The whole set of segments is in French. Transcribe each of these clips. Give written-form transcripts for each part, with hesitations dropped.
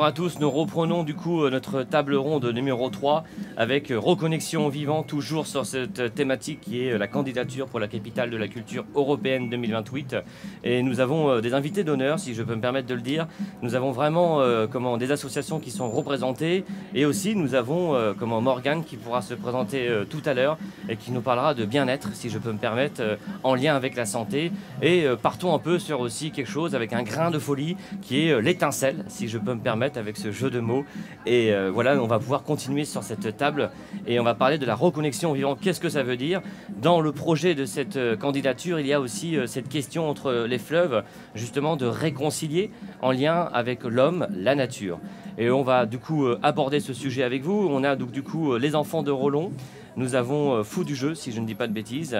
Bonjour à tous, nous reprenons du coup notre table ronde numéro 3 avec Reconnexion au vivant, toujours sur cette thématique qui est la candidature pour la capitale de la culture européenne 2028. Et nous avons des invités d'honneur, si je peux me permettre de le dire. Nous avons vraiment des associations qui sont représentées et aussi nous avons Morgane qui pourra se présenter tout à l'heure et qui nous parlera de bien-être, si je peux me permettre, en lien avec la santé. Et partons un peu sur aussi quelque chose avec un grain de folie qui est l'étincelle, si je peux me permettre, avec ce jeu de mots. Et voilà, on va pouvoir continuer sur cette table et on va parler de la reconnexion au vivant. Qu'est-ce que ça veut dire? Dans le projet de cette candidature, il y a aussi cette question entre les fleuves, justement de réconcilier en lien avec l'homme, la nature. Et on va du coup aborder ce sujet avec vous. On a donc du coup les enfants de Rollon. Nous avons Fou du jeu, si je ne dis pas de bêtises.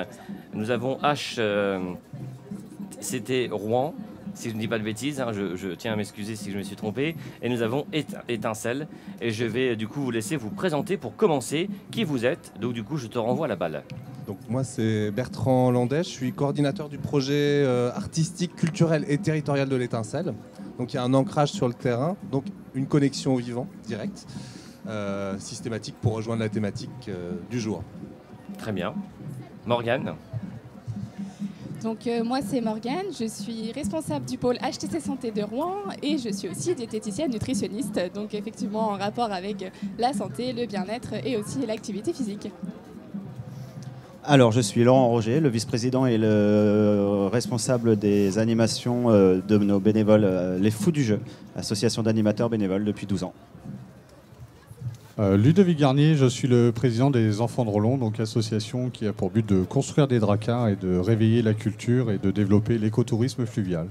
Nous avons H, c'était Rouen. Si je ne dis pas de bêtises, hein, je tiens à m'excuser si je me suis trompé. Et nous avons Étincelle. Et je vais du coup vous laisser vous présenter pour commencer qui vous êtes. Donc du coup, je te renvoie la balle. Donc moi, c'est Bertrand Landais. Je suis coordinateur du projet artistique, culturel et territorial de l'Étincelle. Donc il y a un ancrage sur le terrain, donc une connexion au vivant directe, systématique pour rejoindre la thématique du jour. Très bien. Morgane. Donc moi c'est Morgane, je suis responsable du pôle HTC Santé de Rouen et je suis aussi diététicienne nutritionniste, donc effectivement en rapport avec la santé, le bien-être et aussi l'activité physique. Alors je suis Laurent Roger, le vice-président et le responsable des animations de nos bénévoles Les Fous du Jeu, association d'animateurs bénévoles depuis 12 ans. Ludovic Garnier, je suis le président des Enfants de Rollon, donc association qui a pour but de construire des dracars et de réveiller la culture et de développer l'écotourisme fluvial.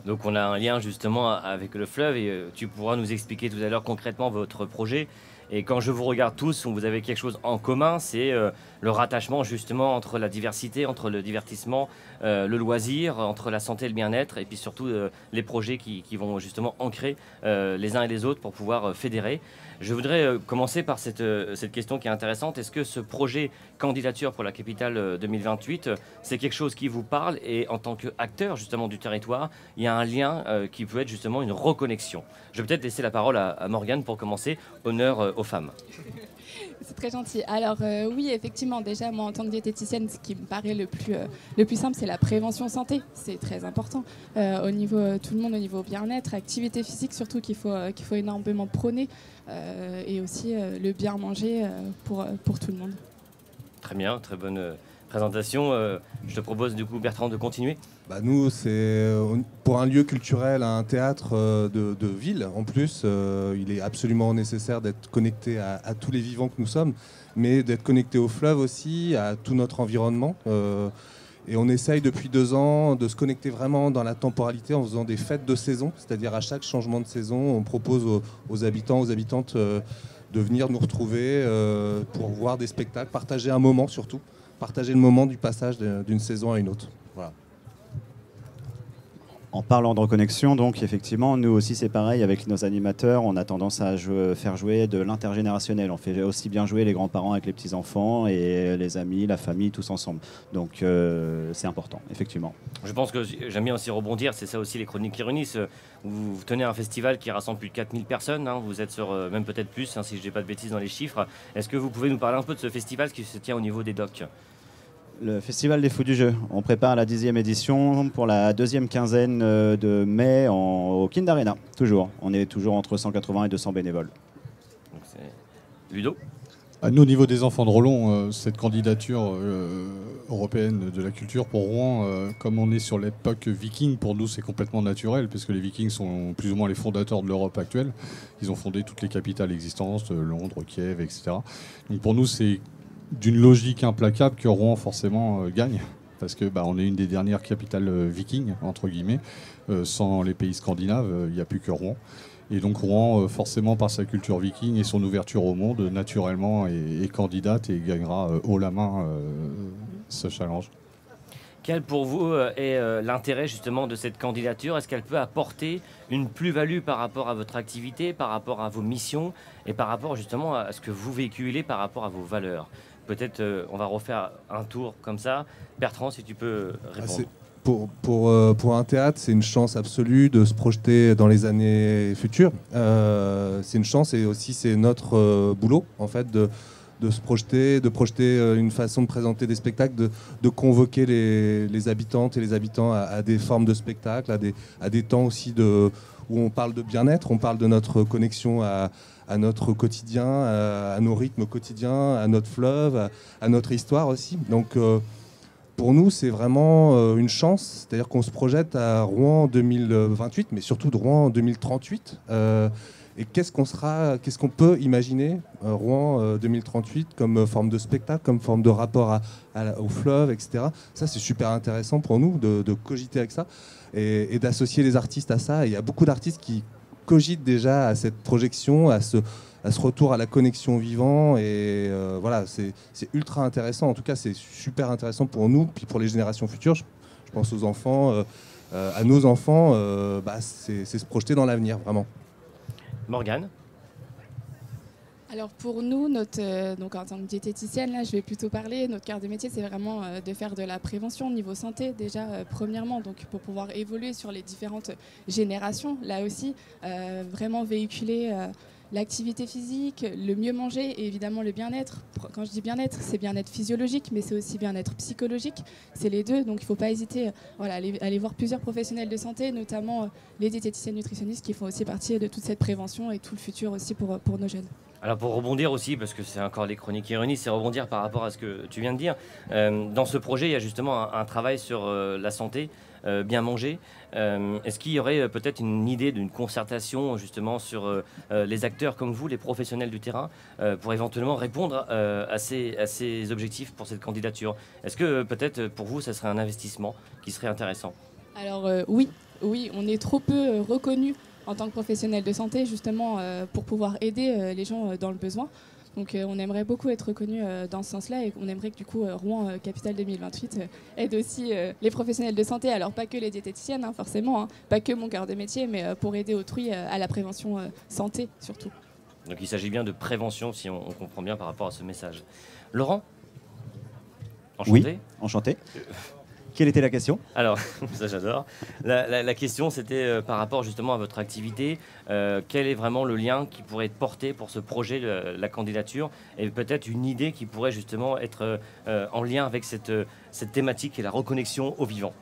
Donc on a un lien justement avec le fleuve et tu pourras nous expliquer tout à l'heure concrètement votre projet. Et quand je vous regarde tous, vous avez quelque chose en commun, c'est le rattachement justement entre la diversité, entre le divertissement, le loisir, entre la santé et le bien-être, et puis surtout les projets qui vont justement ancrer les uns et les autres pour pouvoir fédérer. Je voudrais commencer par cette question qui est intéressante. Est-ce que ce projet candidature pour la capitale 2028, c'est quelque chose qui vous parle? Et en tant qu'acteur justement du territoire, il y a un lien qui peut être justement une reconnexion. Je vais peut-être laisser la parole à Morgane pour commencer. Honneur aux femmes. C'est très gentil. Alors oui, effectivement, déjà moi en tant que diététicienne, ce qui me paraît le plus simple, c'est la prévention santé. C'est très important au niveau tout le monde, au niveau bien-être, activité physique surtout qu'il faut énormément prôner et aussi le bien manger pour tout le monde. Très bien, très bonne présentation. Je te propose du coup Bertrand de continuer. Nous, c'est pour un lieu culturel, un théâtre de ville. En plus, il est absolument nécessaire d'être connecté à tous les vivants que nous sommes, mais d'être connecté au fleuve aussi, à tout notre environnement. Et on essaye depuis 2 ans de se connecter vraiment dans la temporalité en faisant des fêtes de saison, c'est-à-dire à chaque changement de saison, on propose aux habitants, aux habitantes de venir nous retrouver pour voir des spectacles, partager un moment surtout, partager le moment du passage d'une saison à une autre. Voilà. En parlant de reconnexion, donc effectivement, nous aussi c'est pareil avec nos animateurs, on a tendance à faire jouer de l'intergénérationnel. On fait aussi bien jouer les grands-parents avec les petits-enfants et les amis, la famille, tous ensemble. Donc c'est important, effectivement. Je pense que j'aime bien aussi rebondir, c'est ça aussi les chroniques qui réunissent. Vous tenez un festival qui rassemble plus de 4000 personnes, hein, vous êtes sur même peut-être plus, hein, si je ne dis pas de bêtises dans les chiffres. Est-ce que vous pouvez nous parler un peu de ce festival qui se tient au niveau des docks? Le Festival des Fous du Jeu. On prépare la 10e édition pour la 2e quinzaine de mai au Kind Arena. Toujours. On est toujours entre 180 et 200 bénévoles. Donc c'est Ludo. À nous, au niveau des Enfants de Rollon, cette candidature européenne de la culture pour Rouen, comme on est sur l'époque viking, pour nous c'est complètement naturel, parce que les Vikings sont plus ou moins les fondateurs de l'Europe actuelle. Ils ont fondé toutes les capitales existantes, Londres, Kiev, etc. Donc pour nous c'est d'une logique implacable que Rouen forcément gagne, parce que on est une des dernières capitales vikings, entre guillemets. Sans les pays scandinaves, il n'y a plus que Rouen. Et donc Rouen, forcément par sa culture viking et son ouverture au monde, naturellement est candidate et gagnera haut la main ce challenge. Quel pour vous est l'intérêt justement de cette candidature? Est-ce qu'elle peut apporter une plus-value par rapport à votre activité, par rapport à vos missions et par rapport justement à ce que vous véhiculez par rapport à vos valeurs? Peut-être on va refaire un tour comme ça. Bertrand, si tu peux répondre. pour un théâtre, c'est une chance absolue de se projeter dans les années futures. C'est une chance et aussi c'est notre boulot en fait de se projeter, de projeter une façon de présenter des spectacles, de convoquer les habitantes et les habitants à des formes de spectacles, à des temps aussi où on parle de bien-être, on parle de notre connexion à notre quotidien, à nos rythmes quotidiens, à notre fleuve, à notre histoire aussi. Donc pour nous, c'est vraiment une chance, c'est-à-dire qu'on se projette à Rouen 2028, mais surtout de Rouen 2038. Et qu'est-ce qu'on peut imaginer Rouen 2038 comme forme de spectacle, comme forme de rapport au fleuve, etc. Ça, c'est super intéressant pour nous de cogiter avec ça et d'associer les artistes à ça. Et il y a beaucoup d'artistes qui cogitent déjà à cette projection, à ce retour à la connexion vivant. Et voilà, c'est ultra intéressant. En tout cas, c'est super intéressant pour nous, puis pour les générations futures. Je pense aux enfants, à nos enfants, c'est se projeter dans l'avenir, vraiment. Morgane. Alors pour nous, donc en tant que diététicienne, là, je vais plutôt parler. Notre cœur de métier, c'est vraiment de faire de la prévention au niveau santé, déjà premièrement, donc pour pouvoir évoluer sur les différentes générations. Là aussi, vraiment véhiculer l'activité physique, le mieux manger et évidemment le bien-être. Quand je dis bien-être, c'est bien-être physiologique, mais c'est aussi bien-être psychologique. C'est les deux, donc il ne faut pas hésiter à aller voir plusieurs professionnels de santé, notamment les diététiciennes nutritionnistes qui font aussi partie de toute cette prévention et tout le futur aussi pour nos jeunes. Alors pour rebondir aussi, parce que c'est encore les chroniques ironies, c'est rebondir par rapport à ce que tu viens de dire. Dans ce projet, il y a justement un travail sur la santé, bien manger. Est-ce qu'il y aurait peut-être une idée d'une concertation justement sur les acteurs comme vous, les professionnels du terrain, pour éventuellement répondre à ces objectifs pour cette candidature? Est-ce que peut-être pour vous, ça serait un investissement qui serait intéressant? Alors oui, on est trop peu reconnus en tant que professionnel de santé, justement, pour pouvoir aider les gens dans le besoin. Donc on aimerait beaucoup être reconnu dans ce sens-là et on aimerait que du coup Rouen Capitale 2028 aide aussi les professionnels de santé, alors pas que les diététiciennes forcément, pas que mon cœur de métier, mais pour aider autrui à la prévention santé surtout. Donc il s'agit bien de prévention si on comprend bien par rapport à ce message. Laurent? Enchanté. Oui, enchanté. Quelle était la question? Alors, ça j'adore. La question c'était par rapport justement à votre activité. Quel est vraiment le lien qui pourrait être porté pour ce projet, la candidature, et peut-être une idée qui pourrait justement être en lien avec cette thématique et la reconnexion au vivant?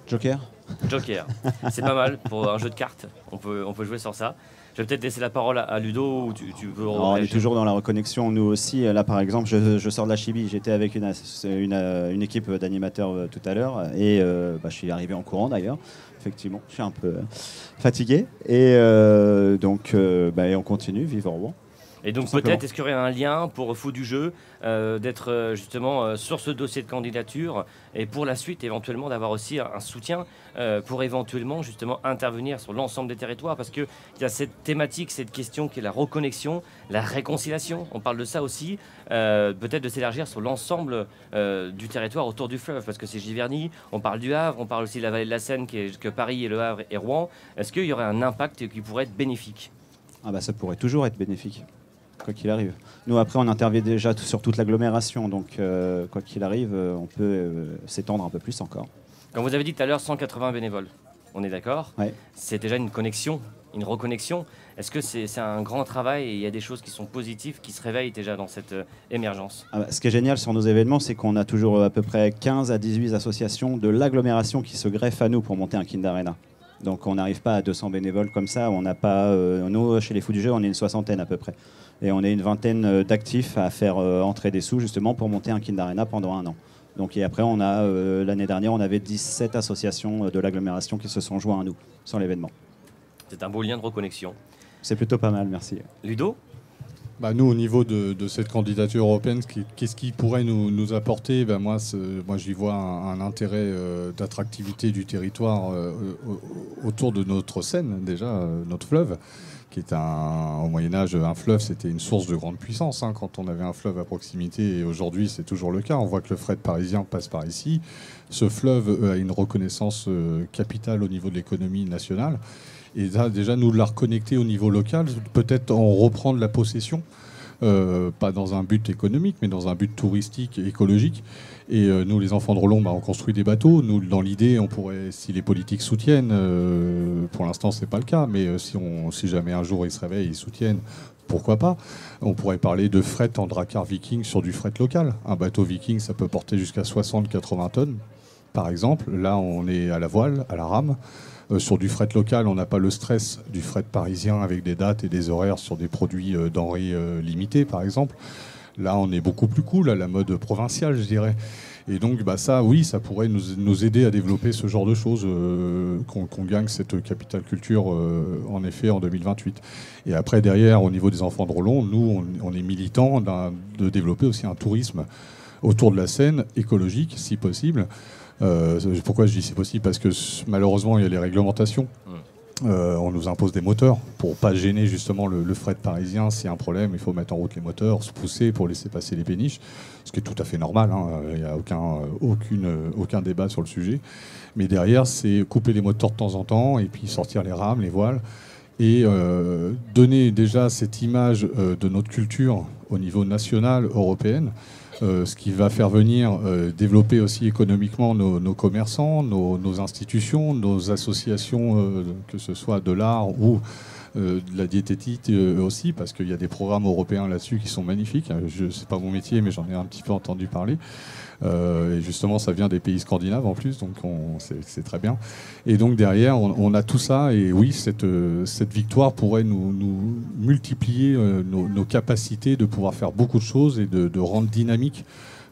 Joker? Joker, c'est pas mal pour un jeu de cartes, on peut jouer sur ça. Je vais peut-être laisser la parole à Ludo, ou tu veux... On est toujours dans la reconnexion, nous aussi. Là, par exemple, je sors de la Chibi, j'étais avec une équipe d'animateurs tout à l'heure, et je suis arrivé en courant d'ailleurs. Effectivement, je suis un peu fatigué. Et donc, on continue, vive Rouen. Et donc peut-être, est-ce qu'il y aurait un lien pour Fou du jeu d'être justement sur ce dossier de candidature et pour la suite éventuellement d'avoir aussi un soutien pour éventuellement justement intervenir sur l'ensemble des territoires, parce qu'il y a cette thématique, cette question qui est la reconnexion, la réconciliation, on parle de ça aussi, peut-être de s'élargir sur l'ensemble du territoire autour du fleuve, parce que c'est Giverny, on parle du Havre, on parle aussi de la vallée de la Seine que Paris et le Havre et Rouen. Est-ce qu'il y aurait un impact qui pourrait être bénéfique? Ça pourrait toujours être bénéfique, quoi qu'il arrive. Nous, après, on intervient déjà sur toute l'agglomération, donc quoi qu'il arrive, on peut s'étendre un peu plus encore. Quand vous avez dit tout à l'heure 180 bénévoles, on est d'accord? Ouais. C'est déjà une connexion, une reconnexion. Est-ce que c'est un grand travail et il y a des choses qui sont positives, qui se réveillent déjà dans cette émergence? Ce qui est génial sur nos événements, c'est qu'on a toujours à peu près 15 à 18 associations de l'agglomération qui se greffent à nous pour monter un Kind Arena. Donc on n'arrive pas à 200 bénévoles comme ça. On n'a pas, nous, chez les Fous du Jeu, on est une soixantaine à peu près. Et on est une vingtaine d'actifs à faire entrer des sous justement pour monter un Kind Arena pendant 1 an. Donc, et après, on a l'année dernière, on avait 17 associations de l'agglomération qui se sont joints à nous sur l'événement. C'est un beau lien de reconnexion. C'est plutôt pas mal, merci. Ludo? Nous, au niveau de cette candidature européenne, qu'est-ce qui pourrait nous apporter? Moi, j'y vois un intérêt d'attractivité du territoire autour de notre Seine, déjà, notre fleuve, qui est au Moyen-Âge, un fleuve, c'était une source de grande puissance quand on avait un fleuve à proximité, et aujourd'hui, c'est toujours le cas. On voit que le fret parisien passe par ici. Ce fleuve a une reconnaissance capitale au niveau de l'économie nationale. Et là, déjà, nous la reconnecter au niveau local, peut-être en reprendre la possession pas dans un but économique, mais dans un but touristique et écologique. Et nous, les enfants de Rollon, on construit des bateaux. Nous, dans l'idée, on pourrait, si les politiques soutiennent, pour l'instant, c'est pas le cas, mais si jamais un jour ils se réveillent, ils soutiennent, pourquoi pas, on pourrait parler de fret en dracar viking sur du fret local. Un bateau viking, ça peut porter jusqu'à 60-80 tonnes, par exemple. Là, on est à la voile, à la rame. Sur du fret local, on n'a pas le stress du fret parisien avec des dates et des horaires sur des produits denrées limitées, par exemple. Là, on est beaucoup plus cool, à la mode provinciale, je dirais. Et donc, ça, oui, ça pourrait nous aider à développer ce genre de choses, qu'on gagne cette capitale culture, en effet, en 2028. Et après, derrière, au niveau des enfants de Rollon, nous, on est militants de développer aussi un tourisme autour de la Seine, écologique, si possible. Pourquoi je dis si possible? Parce que malheureusement, il y a les réglementations. On nous impose des moteurs pour pas gêner justement le fret parisien. S'il y a un problème, il faut mettre en route les moteurs, se pousser pour laisser passer les péniches, ce qui est tout à fait normal. Il n'y a aucun débat sur le sujet. Mais derrière, c'est couper les moteurs de temps en temps et puis sortir les rames, les voiles et donner déjà cette image de notre culture au niveau national, européen. Ce qui va faire venir développer aussi économiquement nos commerçants, nos institutions, nos associations, que ce soit de l'art ou de la diététique aussi, parce qu'il y a des programmes européens là-dessus qui sont magnifiques. C'est pas mon métier, mais j'en ai un petit peu entendu parler. Et justement, ça vient des pays scandinaves en plus, donc c'est très bien. Et donc derrière, on a tout ça, et oui, cette victoire pourrait nous multiplier nos capacités de pouvoir faire beaucoup de choses et de rendre dynamique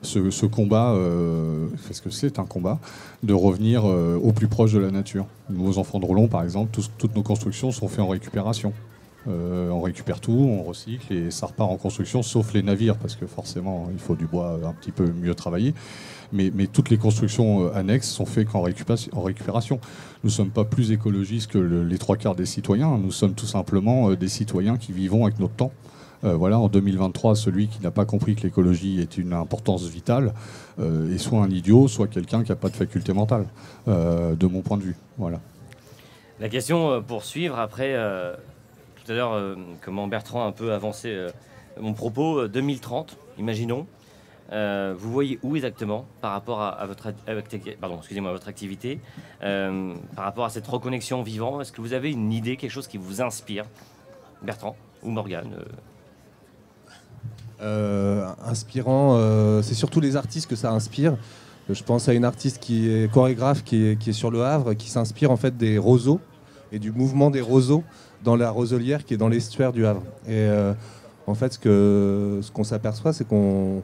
ce combat, parce que c'est un combat, de revenir au plus proche de la nature. Nous, aux enfants de Rollon, par exemple, toutes nos constructions sont faites en récupération. On récupère tout, on recycle et ça repart en construction, sauf les navires, parce que forcément il faut du bois un petit peu mieux travaillé. Mais toutes les constructions annexes sont faites qu'en récupération. Nous ne sommes pas plus écologistes que les trois quarts des citoyens, nous sommes tout simplement des citoyens qui vivons avec notre temps. Voilà, en 2023, celui qui n'a pas compris que l'écologie est une importance vitale est soit un idiot, soit quelqu'un qui n'a pas de faculté mentale, de mon point de vue. Voilà. La question pour suivre après... Tout à l'heure, comment Bertrand a un peu avancé mon propos, 2030, imaginons. Vous voyez où exactement par rapport à votre activité, par rapport à cette reconnexion vivant? Est-ce que vous avez une idée, quelque chose qui vous inspire, Bertrand ou Morgane? Inspirant, c'est surtout les artistes que ça inspire. Je pense à une artiste qui est chorégraphe, qui est sur le Havre, qui s'inspire en fait des roseaux et du mouvement des roseaux dans la roselière qui est dans l'estuaire du Havre. Et en fait, ce qu'on s'aperçoit, c'est qu'on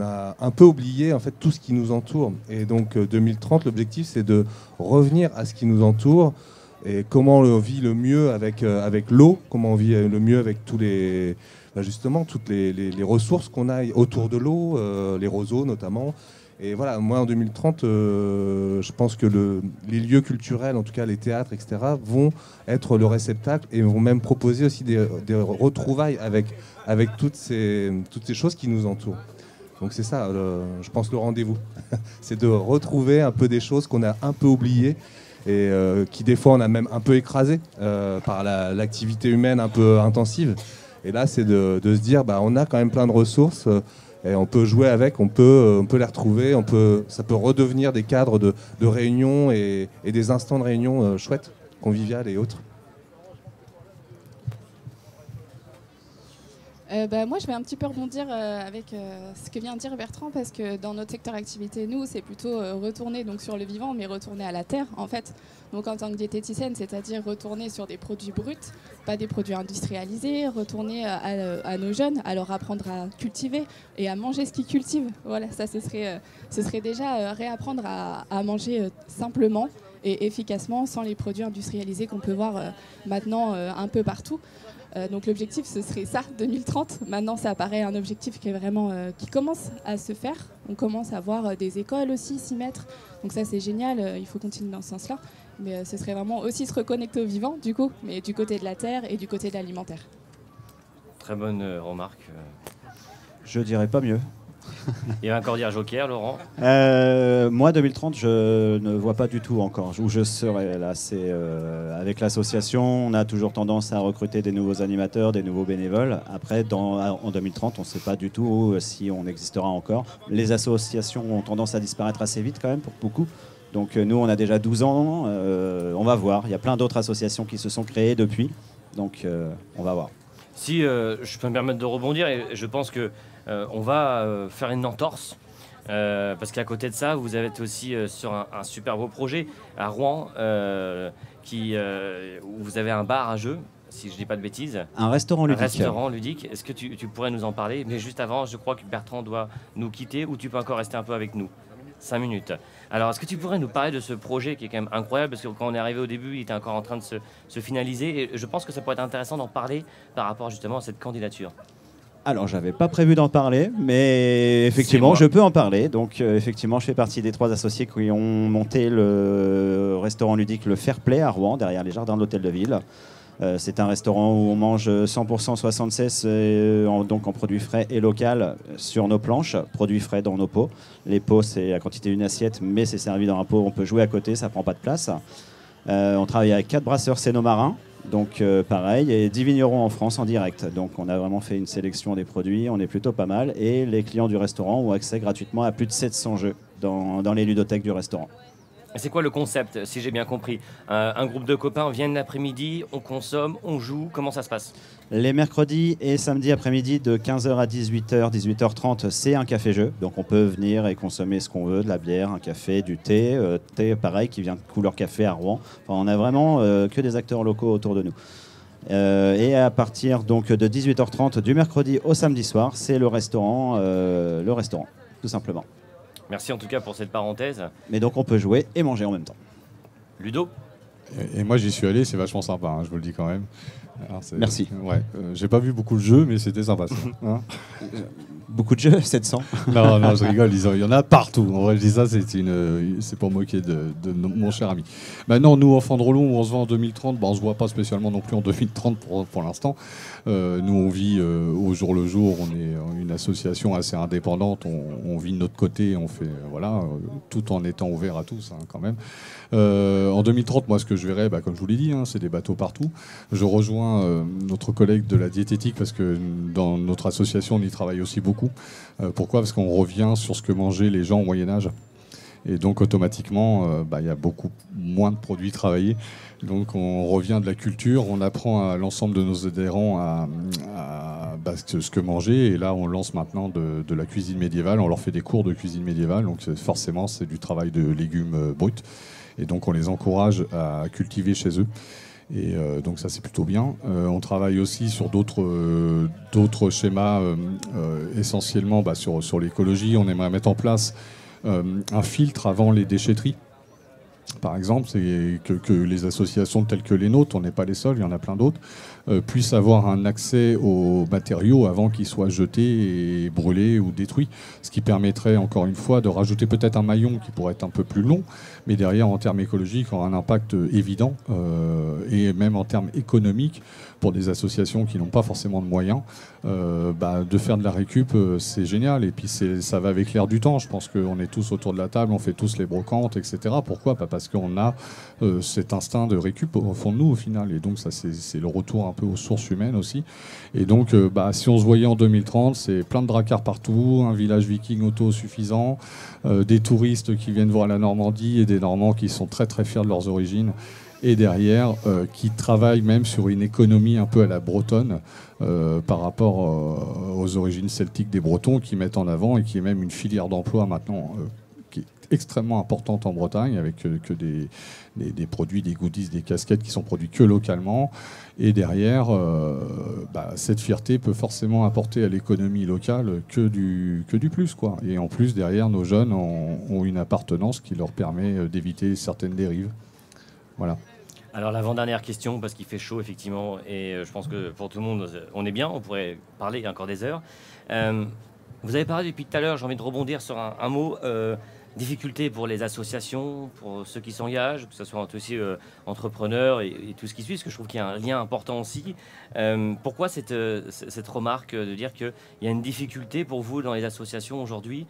a un peu oublié en fait tout ce qui nous entoure. Et donc 2030, l'objectif, c'est de revenir à ce qui nous entoure et comment on vit le mieux avec l'eau, comment on vit le mieux avec tous les justement toutes les ressources qu'on a autour de l'eau, les roseaux notamment. Et voilà, moi en 2030, je pense que les lieux culturels, en tout cas les théâtres, etc., vont être le réceptacle et vont même proposer aussi des retrouvailles avec toutes ces choses qui nous entourent. Donc c'est ça, je pense, le rendez-vous. C'est de retrouver un peu des choses qu'on a un peu oubliées et qui des fois on a même un peu écrasées par l'activité humaine un peu intensive. Et là, c'est de se dire, on a quand même plein de ressources. Et on peut jouer avec, on peut les retrouver, ça peut redevenir des cadres de réunion et des instants de réunion chouettes, conviviales et autres. Moi, je vais un petit peu rebondir avec ce que vient de dire Bertrand, parce que dans notre secteur activité, nous, c'est plutôt retourner donc, sur le vivant, mais retourner à la terre, en fait. Donc, en tant que diététicienne, c'est-à-dire retourner sur des produits bruts, pas des produits industrialisés, retourner à nos jeunes, à leur apprendre à cultiver et à manger ce qu'ils cultivent. Voilà, ça, ce serait déjà réapprendre à manger simplement et efficacement, sans les produits industrialisés qu'on peut voir maintenant un peu partout. Donc l'objectif, ce serait ça, 2030. Maintenant, ça apparaît un objectif qui est vraiment qui commence à se faire. On commence à voir des écoles aussi s'y mettre. Donc ça, c'est génial. Il faut continuer dans ce sens-là. Mais ce serait vraiment aussi se reconnecter au vivant, du coup, mais du côté de la terre et du côté de l'alimentaire. Très bonne remarque. Je dirais pas mieux. Il va encore dire Joker, Laurent. Moi, 2030, je ne vois pas du tout encore où je serai. Là, c'est avec l'association, on a toujours tendance à recruter des nouveaux animateurs, des nouveaux bénévoles. Après, en 2030, on ne sait pas du tout si on existera encore. Les associations ont tendance à disparaître assez vite quand même pour beaucoup. Donc nous, on a déjà 12 ans. On va voir. Il y a plein d'autres associations qui se sont créées depuis. Donc on va voir. Si je peux me permettre de rebondir, et je pense que on va faire une entorse. Parce qu'à côté de ça, vous êtes aussi sur un super beau projet à Rouen, où vous avez un bar à jeux, si je ne dis pas de bêtises. Un restaurant ludique. Un restaurant ludique. Est-ce que tu pourrais nous en parler? Mais juste avant, je crois que Bertrand doit nous quitter, ou tu peux encore rester un peu avec nous? 5 minutes. Alors, est-ce que tu pourrais nous parler de ce projet qui est quand même incroyable? Parce que quand on est arrivé au début, il était encore en train de se finaliser. Et je pense que ça pourrait être intéressant d'en parler par rapport justement à cette candidature. Alors, j'avais pas prévu d'en parler, mais effectivement, je peux en parler. Donc, effectivement, je fais partie des 3 associés qui ont monté le restaurant ludique Le Fair Play à Rouen, derrière les jardins de l'Hôtel de Ville. C'est un restaurant où on mange 100% 76, donc en produits frais et local sur nos planches, produits frais dans nos pots. Les pots, c'est à quantité d'une assiette, mais c'est servi dans un pot, on peut jouer à côté, ça prend pas de place. On travaille avec 4 brasseurs cénomarins. Donc pareil, et 10 vignerons en France en direct. Donc on a vraiment fait une sélection des produits, on est plutôt pas mal. Et les clients du restaurant ont accès gratuitement à plus de 700 jeux dans les ludothèques du restaurant. C'est quoi le concept, si j'ai bien compris? Un groupe de copains viennent l'après-midi, on consomme, on joue, comment ça se passe? Les mercredis et samedis après-midi de 15h à 18h, 18h30, c'est un café-jeu. Donc on peut venir et consommer ce qu'on veut, de la bière, un café, du thé. Thé pareil qui vient de Couleur Café à Rouen. Enfin, on a vraiment que des acteurs locaux autour de nous. Et à partir donc de 18h30 du mercredi au samedi soir, c'est le restaurant, tout simplement. Merci en tout cas pour cette parenthèse. Mais donc on peut jouer et manger en même temps. Ludo? Et moi j'y suis allé, c'est vachement sympa, hein, je vous le dis quand même. Alors, merci. Ouais, j'ai pas vu beaucoup de jeux, mais c'était sympa. Ça, hein. Beaucoup de jeux, 700. Non, je rigole, il y en a partout. En vrai, je dis ça, c'est pour moquer de mon cher ami. Maintenant, nous, enfants de Rollon, on se voit en 2030. On se voit pas spécialement non plus en 2030 pour l'instant. Nous, on vit au jour le jour. On est une association assez indépendante. On vit de notre côté. On fait, tout en étant ouvert à tous, hein, quand même. En 2030, moi, ce que je verrai, comme je vous l'ai dit, hein, c'est des bateaux partout. Je rejoins notre collègue de la diététique parce que dans notre association, on y travaille aussi beaucoup. Pourquoi? Parce qu'on revient sur ce que mangeaient les gens au Moyen-Âge. Et donc, automatiquement, il y a beaucoup moins de produits travaillés. Donc, on revient de la culture, on apprend à l'ensemble de nos adhérents à ce que manger. Et là, on lance maintenant de la cuisine médiévale. On leur fait des cours de cuisine médiévale. Donc, forcément, c'est du travail de légumes bruts. Et donc, on les encourage à cultiver chez eux. Et donc ça, c'est plutôt bien. On travaille aussi sur d'autres schémas, essentiellement sur l'écologie. On aimerait mettre en place un filtre avant les déchetteries. Par exemple, c'est que les associations telles que les nôtres, on n'est pas les seuls, il y en a plein d'autres, puissent avoir un accès aux matériaux avant qu'ils soient jetés et brûlés ou détruits. Ce qui permettrait, encore une fois, de rajouter peut-être un maillon qui pourrait être un peu plus long, mais derrière, en termes écologiques, aura un impact évident, et même en termes économiques, pour des associations qui n'ont pas forcément de moyens, de faire de la récup, c'est génial. Et puis ça va avec l'air du temps. Je pense qu'on est tous autour de la table, on fait tous les brocantes, etc. Pourquoi? Parce qu'on a cet instinct de récup au fond de nous, au final. Et donc ça, c'est le retour un peu aux sources humaines aussi. Et donc, si on se voyait en 2030, c'est plein de dracards partout, un village viking autosuffisant, des touristes qui viennent voir la Normandie et des Normands qui sont très très fiers de leurs origines. Et derrière, qui travaillent même sur une économie un peu à la bretonne par rapport aux origines celtiques des Bretons, qui mettent en avant et qui est même une filière d'emploi maintenant qui est extrêmement importante en Bretagne, avec que des produits, des goodies, des casquettes qui sont produits que localement. Et derrière, cette fierté peut forcément apporter à l'économie locale que du plus, quoi. Et en plus, derrière, nos jeunes ont une appartenance qui leur permet d'éviter certaines dérives. Voilà. Alors l'avant-dernière question, parce qu'il fait chaud effectivement, et je pense que pour tout le monde, on est bien, on pourrait parler encore des heures. Vous avez parlé depuis tout à l'heure, j'ai envie de rebondir sur un mot, difficulté pour les associations, pour ceux qui s'engagent, que ce soit aussi entrepreneurs et tout ce qui suit, parce que je trouve qu'il y a un lien important aussi. Pourquoi cette remarque de dire qu'il y a une difficulté pour vous dans les associations aujourd'hui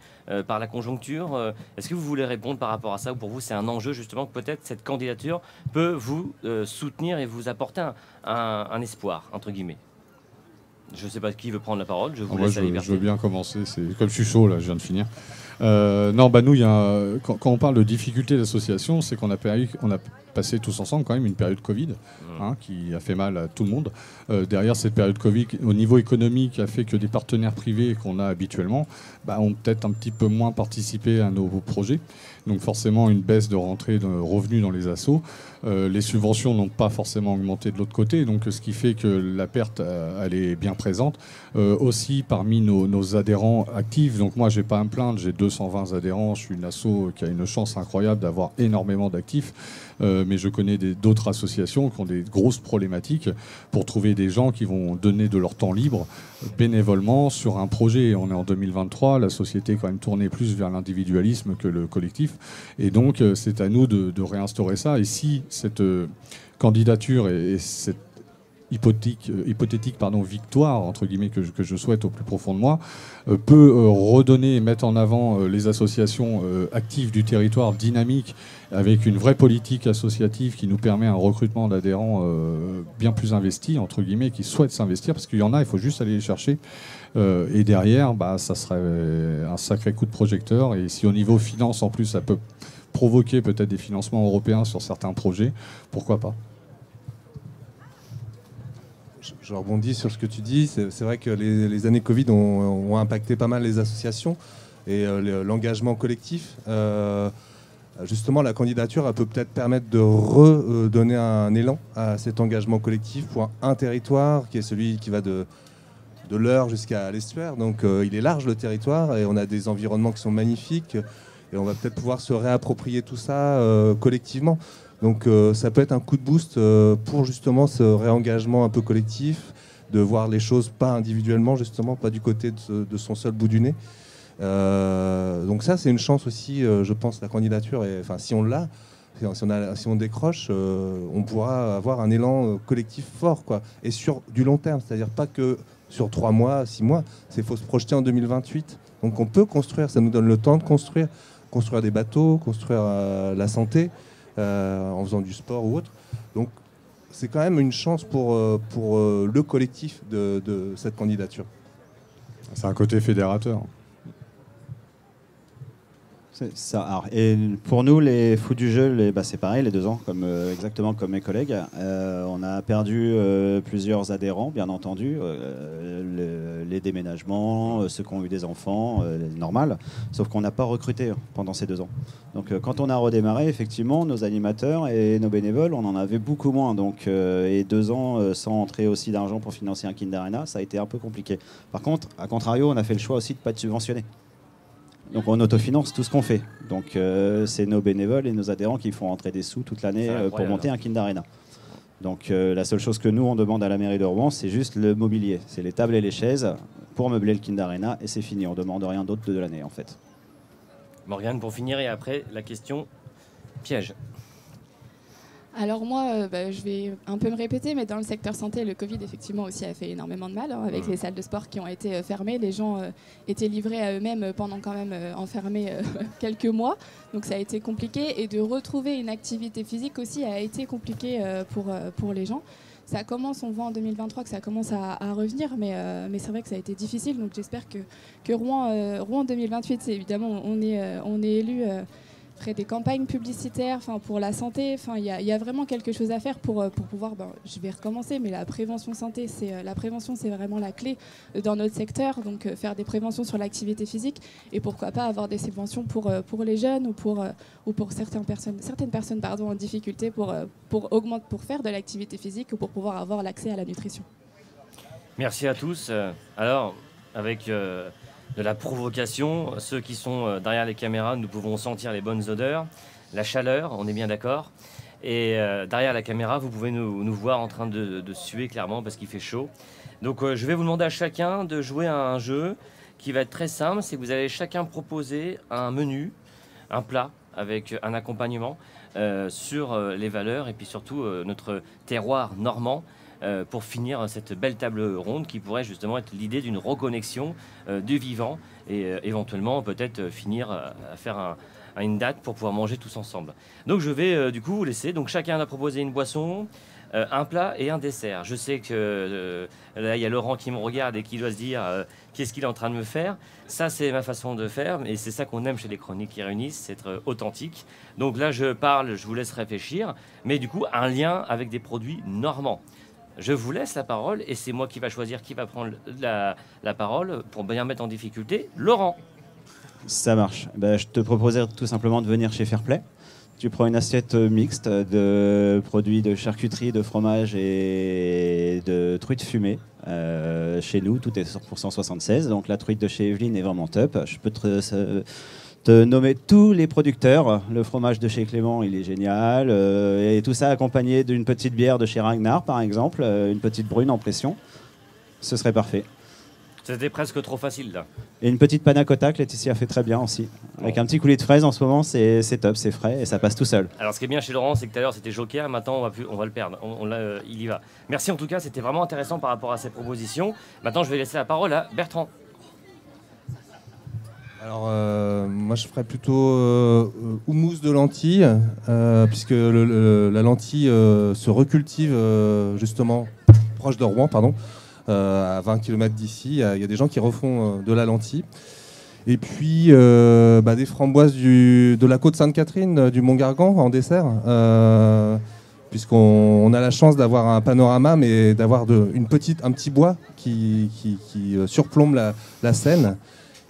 par la conjoncture? Est-ce que vous voulez répondre par rapport à ça, ou pour vous c'est un enjeu justement que peut-être cette candidature peut vous soutenir et vous apporter un espoir, entre guillemets? Je ne sais pas qui veut prendre la parole, je vous laisse la liberté. Je veux bien commencer, comme je suis chaud là, je viens de finir. Non, nous, quand on parle de difficultés d'association, c'est qu'on a passé tous ensemble quand même une période Covid, qui a fait mal à tout le monde. Derrière cette période Covid, au niveau économique, a fait que des partenaires privés qu'on a habituellement ont peut-être un petit peu moins participé à nos projets. Donc forcément une baisse de rentrée de revenus dans les assos. Les subventions n'ont pas forcément augmenté de l'autre côté, donc ce qui fait que la perte, elle est bien présente. Aussi parmi nos adhérents actifs, donc moi j'ai pas à me plaindre, j'ai 220 adhérents, je suis une asso qui a une chance incroyable d'avoir énormément d'actifs, mais je connais d'autres associations qui ont des grosses problématiques pour trouver des gens qui vont donner de leur temps libre bénévolement sur un projet. On est en 2023, la société est quand même tournée plus vers l'individualisme que le collectif, et donc c'est à nous de réinstaurer ça. Et si cette candidature et cette hypothétique victoire, entre guillemets, que je souhaite au plus profond de moi, peut redonner et mettre en avant les associations actives du territoire, dynamiques, avec une vraie politique associative qui nous permet un recrutement d'adhérents bien plus investis, entre guillemets, qui souhaitent s'investir, parce qu'il y en a, il faut juste aller les chercher. Et derrière, ça serait un sacré coup de projecteur. Et si au niveau finance, en plus, ça peut provoquer peut-être des financements européens sur certains projets, pourquoi pas? Je rebondis sur ce que tu dis. C'est vrai que les années Covid ont impacté pas mal les associations et l'engagement collectif. Justement, la candidature, elle peut peut-être permettre de redonner un élan à cet engagement collectif pour un territoire qui est celui qui va de l'Eure jusqu'à l'Estuaire. Donc il est large le territoire et on a des environnements qui sont magnifiques et on va peut-être pouvoir se réapproprier tout ça collectivement. Donc ça peut être un coup de boost pour justement ce réengagement un peu collectif, de voir les choses pas individuellement, justement, pas du côté de son seul bout du nez. Donc ça, c'est une chance aussi, je pense, la candidature. Et, enfin, si on l'a, si on décroche, on pourra avoir un élan collectif fort, quoi. Et sur du long terme, c'est-à-dire pas que sur 3 mois, 6 mois, il faut se projeter en 2028. Donc on peut construire, ça nous donne le temps de construire des bateaux, construire la santé, en faisant du sport ou autre. Donc c'est quand même une chance pour le collectif de cette candidature. C'est un côté fédérateur. C'est ça. Alors, et pour nous, les fous du jeu, c'est pareil, les 2 ans, exactement comme mes collègues. On a perdu plusieurs adhérents, bien entendu, les déménagements, ceux qui ont eu des enfants, normal. Sauf qu'on n'a pas recruté pendant ces 2 ans. Donc, quand on a redémarré, effectivement, nos animateurs et nos bénévoles, on en avait beaucoup moins. Donc, et 2 ans sans entrer aussi d'argent pour financer un Kinder Arena, ça a été un peu compliqué. Par contre, à contrario, on a fait le choix aussi de ne pas être subventionné. Donc on autofinance tout ce qu'on fait. Donc c'est nos bénévoles et nos adhérents qui font rentrer des sous toute l'année pour monter un Kinder Arena. Donc la seule chose que nous on demande à la mairie de Rouen, c'est juste le mobilier. C'est les tables et les chaises pour meubler le Kinder Arena et c'est fini. On ne demande rien d'autre de l'année en fait. Morgane, pour finir, et après la question piège. Alors moi, je vais un peu me répéter, mais dans le secteur santé, le Covid, effectivement, aussi a fait énormément de mal, avec les salles de sport qui ont été fermées. Les gens étaient livrés à eux-mêmes pendant quand même enfermés quelques mois. Donc ça a été compliqué. Et de retrouver une activité physique aussi a été compliqué pour les gens. Ça commence, on voit en 2023 que ça commence à revenir, mais c'est vrai que ça a été difficile. Donc j'espère que Rouen 2028, c'est évidemment, on est élu... ferait des campagnes publicitaires pour la santé. Il y a vraiment quelque chose à faire pour pouvoir, je vais recommencer, mais la prévention santé, c'est vraiment la clé dans notre secteur. Donc faire des préventions sur l'activité physique et pourquoi pas avoir des subventions pour les jeunes ou pour certaines personnes en difficulté pour faire de l'activité physique ou pour pouvoir avoir l'accès à la nutrition. Merci à tous. Alors, avec... de la provocation. Ceux qui sont derrière les caméras, nous pouvons sentir les bonnes odeurs, la chaleur, on est bien d'accord. Et derrière la caméra, vous pouvez nous voir en train de suer clairement parce qu'il fait chaud. Donc je vais vous demander à chacun de jouer à un jeu qui va être très simple. C'est que vous allez chacun proposer un menu un plat avec un accompagnement sur les valeurs et puis surtout notre terroir normand pour finir cette belle table ronde qui pourrait justement être l'idée d'une reconnexion du vivant et éventuellement peut-être finir à faire une date pour pouvoir manger tous ensemble. Donc je vais du coup vous laisser. Donc chacun a proposé une boisson, un plat et un dessert. Je sais que là il y a Laurent qui me regarde et qui doit se dire qu'est-ce qu'il est en train de me faire. Ça c'est ma façon de faire et c'est ça qu'on aime chez les Chroniques qui réunissent, c'est être authentique. Donc là je parle, je vous laisse réfléchir, mais du coup un lien avec des produits normands. Je vous laisse la parole et c'est moi qui va choisir qui va prendre la parole pour bien mettre en difficulté. Laurent. Ça marche. Je te proposerais tout simplement de venir chez Fairplay. Tu prends une assiette mixte de produits de charcuterie, de fromage et de truites fumées. Chez nous, tout est pour 176. Donc la truite de chez Evelyne est vraiment top. Je peux te nommer tous les producteurs. Le fromage de chez Clément, il est génial. Et tout ça accompagné d'une petite bière de chez Ragnar, par exemple. Une petite brune en pression. Ce serait parfait. C'était presque trop facile là. Et une petite panna cotta que Laetitia fait très bien aussi. Avec un petit coulis de fraises en ce moment, c'est top, c'est frais et ça passe tout seul. Alors ce qui est bien chez Laurent, c'est que tout à l'heure c'était Joker, maintenant on va le perdre. Il y va. Merci en tout cas, c'était vraiment intéressant par rapport à ces propositions. Maintenant je vais laisser la parole à Bertrand. Alors moi je ferais plutôt houmous de lentilles, puisque la lentille se recultive justement proche de Rouen, pardon. À 20 km d'ici, il y a des gens qui refont de la lentille. Et puis des framboises de la côte Sainte-Catherine, du Mont-Gargan en dessert, puisqu'on a la chance d'avoir un panorama, mais d'avoir un petit bois qui surplombe la Seine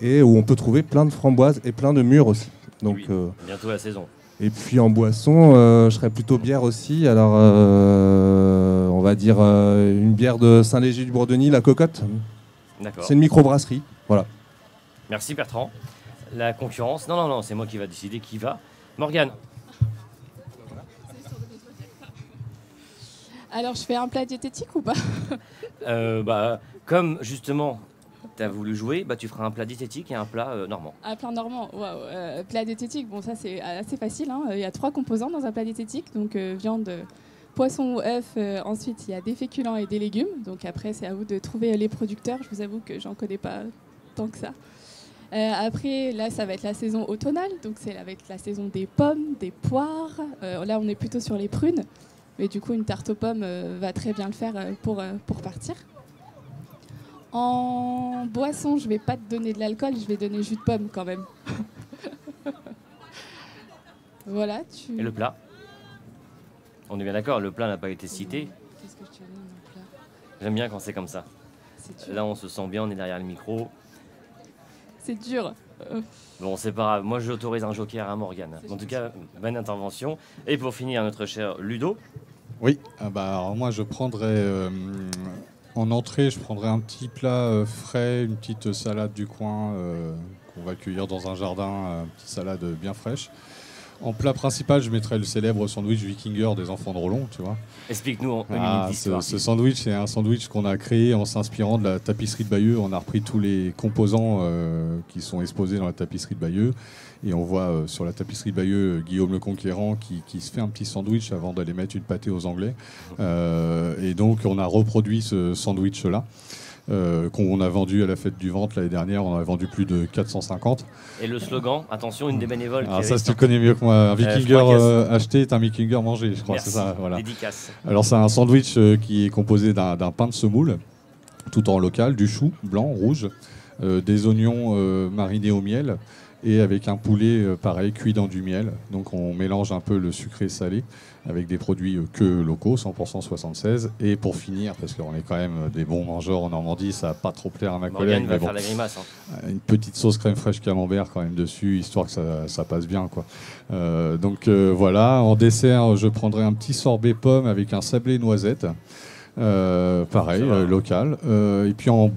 et où on peut trouver plein de framboises et plein de mûres aussi. Donc, oui, bientôt la saison. Et puis en boisson, je serais plutôt bière aussi. Alors, on va dire une bière de Saint-Léger-du-Bourdonnais, la Cocotte. D'accord. C'est une microbrasserie. Voilà. Merci Bertrand. La concurrence, non, c'est moi qui va décider qui va. Morgane. Alors, je fais un plat diététique ou pas? Comme justement tu as voulu jouer, tu feras un plat diététique et un plat normand. Un plat normand, waouh. Plat diététique, bon ça c'est assez facile, hein. Il y a 3 composants dans un plat diététique, donc viande, poisson ou œuf, ensuite il y a des féculents et des légumes, donc après c'est à vous de trouver les producteurs, je vous avoue que j'en connais pas tant que ça. Après là ça va être la saison automnale, donc c'est avec la saison des pommes, des poires, là on est plutôt sur les prunes, mais du coup une tarte aux pommes va très bien le faire pour partir. En boisson, je vais pas te donner de l'alcool, je vais donner jus de pomme quand même. Voilà. Et le plat? On est bien d'accord, le plat n'a pas été cité. Qu'est-ce que je te donne en plat? J'aime bien quand c'est comme ça. C'est Là, on se sent bien, on est derrière le micro. C'est dur. Bon, c'est pas grave. Moi, j'autorise un joker à Morgane. En tout cas, bonne intervention. Et pour finir, notre cher Ludo. Oui, alors moi, je prendrais... en entrée, je prendrais un petit plat frais, une petite salade du coin qu'on va cueillir dans un jardin, une petite salade bien fraîche. En plat principal, je mettrais le célèbre sandwich Wikinger des enfants de Rollon, tu vois. Explique-nous en une minute d'histoire. Ce sandwich, c'est un sandwich qu'on a créé en s'inspirant de la tapisserie de Bayeux. On a repris tous les composants qui sont exposés dans la tapisserie de Bayeux. Et on voit sur la tapisserie de Bayeux Guillaume le Conquérant qui se fait un petit sandwich avant d'aller mettre une pâtée aux Anglais. Et donc, on a reproduit ce sandwich-là. Qu'on a vendu à la fête du ventre l'année dernière, on a vendu plus de 450. Et le slogan, attention, une des bénévoles. Alors ça, tu connais mieux que moi. Un Wikinger acheté est un Wikinger mangé, je crois. Merci. C'est ça. Voilà. Dédicace. Alors c'est un sandwich qui est composé d'un pain de semoule, tout en local, du chou blanc, rouge, des oignons marinés au miel et avec un poulet pareil cuit dans du miel. Donc on mélange un peu le sucré salé avec des produits que locaux, 100% 76. Et pour finir, parce qu'on est quand même des bons mangeurs en Normandie, ça va pas trop plaire à ma collègue. Morgane va faire la grimace. Une petite sauce crème fraîche camembert quand même dessus, histoire que ça passe bien, quoi. Voilà, en dessert, je prendrai un petit sorbet pomme avec un sablé noisette. Pareil, local. Et puis en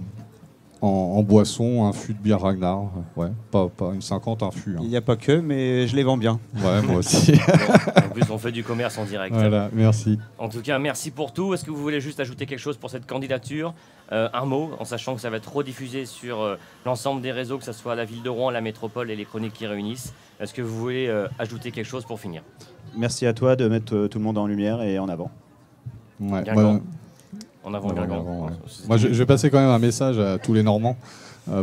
en boisson un fût de bière Ragnar. Ouais, pas une 50, un fût. Hein. Il n'y a pas que, mais je les vends bien. Ouais, moi aussi. Bon, en plus, on fait du commerce en direct. Voilà, merci. En tout cas, merci pour tout. Est-ce que vous voulez juste ajouter quelque chose pour cette candidature? Un mot, en sachant que ça va être rediffusé sur l'ensemble des réseaux, que ce soit la ville de Rouen, la métropole et les chroniques qui réunissent. Est-ce que vous voulez ajouter quelque chose pour finir? Merci à toi de mettre tout le monde en lumière et en avant. Ouais, Guingamp. En avant, Guingamp. Ouais. Moi, je vais passer quand même un message à tous les Normands.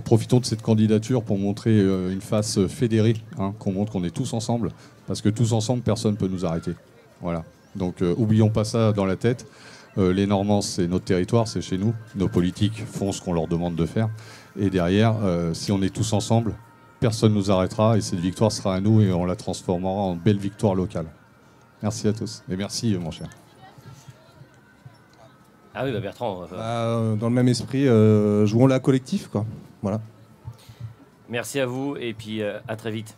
Profitons de cette candidature pour montrer une face fédérée, hein, qu'on montre qu'on est tous ensemble, parce que tous ensemble, personne ne peut nous arrêter. Voilà. Donc, oublions pas ça dans la tête. Les Normands, c'est notre territoire, c'est chez nous. Nos politiques font ce qu'on leur demande de faire. Et derrière, si on est tous ensemble, personne ne nous arrêtera et cette victoire sera à nous et on la transformera en belle victoire locale. Merci à tous. Et merci, mon cher. Ah oui, Bertrand. Dans le même esprit, jouons-la collectif, quoi. Voilà. Merci à vous et puis à très vite.